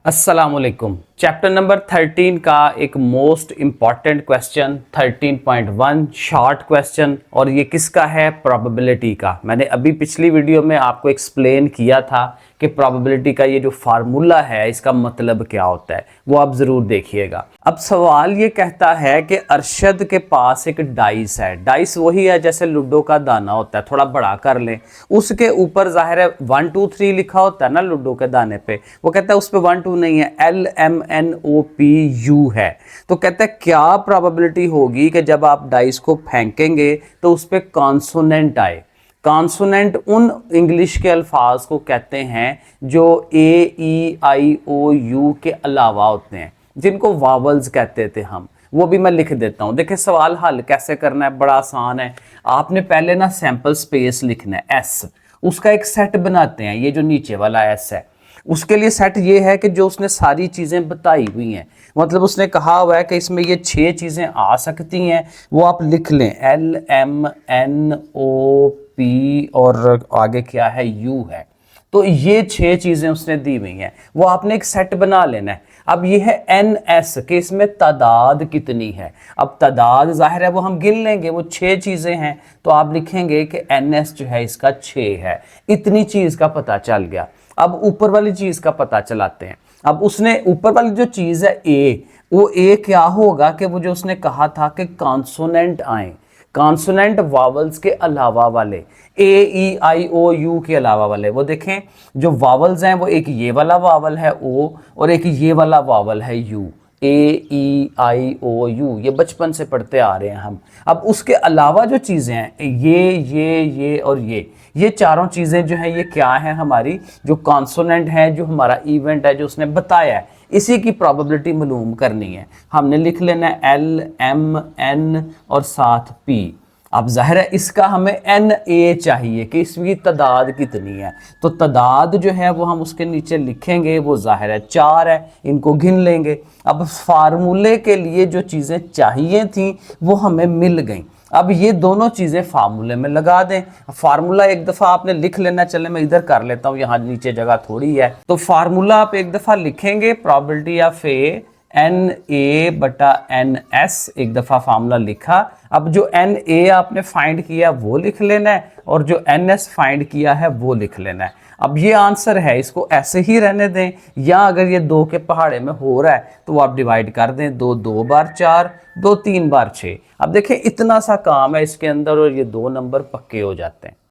अस्सलामुअलैकुम। Chapter number 13 का एक most important question 13.1 short question, और ये किसका है? प्रोबेबिलिटी का। मैंने अभी पिछली वीडियो में आपको एक्सप्लेन किया था कि प्रोबेबिलिटी का ये जो फार्मूला है इसका मतलब क्या होता है, वो आप ज़रूर देखिएगा। अब सवाल ये कहता है कि अरशद के पास एक डाइस है। डाइस वही है जैसे लूडो का दाना होता है, थोड़ा बड़ा कर लें, उसके ऊपर जाहिर है 1 2 3 लिखा होता है ना लूडो के दाने पे। वो कहता है उस पर 1 2 नहीं है, LMNOPU है। तो कहता है क्या प्रोबेबिलिटी होगी कि जब आप डाइस को फेंकेंगे तो उस पर कॉन्सोनेंट आए। कॉन्सोनेंट उन इंग्लिश के अल्फाज को कहते हैं जो AEIOU के अलावा होते हैं, जिनको वावल्स कहते थे हम। वो भी मैं लिख देता हूं। देखिए सवाल हल कैसे करना है, बड़ा आसान है। आपने पहले ना सैंपल स्पेस लिखना है S, उसका एक सेट बनाते हैं। ये जो नीचे वाला S है उसके लिए सेट ये है कि जो उसने सारी चीज़ें बताई हुई हैं, मतलब उसने कहा हुआ है कि इसमें ये 6 चीज़ें आ सकती हैं, वो आप लिख लें LMNOP और आगे क्या है U है। तो ये 6 चीज़ें उसने दी हुई हैं, वो आपने एक सेट बना लेना है। अब ये है NS कि इसमें तादाद कितनी है। अब तादाद जाहिर है वो हम गिन लेंगे, वो 6 चीज़ें हैं, तो आप लिखेंगे कि NS जो है इसका 6 है। इतनी चीज़ का पता चल गया। अब ऊपर वाली चीज़ का पता चलाते हैं। अब उसने ऊपर वाली जो चीज़ है A, वो A क्या होगा कि वो जो उसने कहा था कि कॉन्सोनेंट आए, कॉन्सोनेंट वावल्स के अलावा वाले, AEIOU के अलावा वाले। वो देखें जो वावल्स हैं वो एक ये वाला वावल है O और एक ये वाला वावल है U। AEIOU ये बचपन से पढ़ते आ रहे हैं हम। अब उसके अलावा जो चीज़ें हैं ये और ये चारों चीज़ें जो हैं ये क्या है? हमारी जो कॉन्सोनेंट है, जो हमारा इवेंट है, जो उसने बताया है, इसी की प्रोबेबिलिटी मालूम करनी है। हमने लिख लेना है LMN और साथ P। अब जाहिर है इसका हमें NA चाहिए कि इसकी तादाद कितनी है। तो तादाद जो है वो हम उसके नीचे लिखेंगे, वो जाहिर है 4 है, इनको गिन लेंगे। अब फार्मूले के लिए जो चीज़ें चाहिए थी वो हमें मिल गई। अब ये दोनों चीज़ें फार्मूले में लगा दें। फार्मूला एक दफ़ा आपने लिख लेना। चले मैं इधर कर लेता हूँ, यहाँ नीचे जगह थोड़ी है। तो फार्मूला आप एक दफ़ा लिखेंगे, प्रोबेबिलिटी ऑफ A NA/NS, एक दफ़ा फार्मूला लिखा। अब जो NA आपने फाइंड किया वो लिख लेना है और जो NS फाइंड किया है वो लिख लेना है। अब ये आंसर है, इसको ऐसे ही रहने दें, या अगर ये 2 के पहाड़े में हो रहा है तो आप डिवाइड कर दें। 2 2 बार 4, 2 3 बार 6। अब देखें इतना सा काम है इसके अंदर और ये 2 नंबर पक्के हो जाते हैं।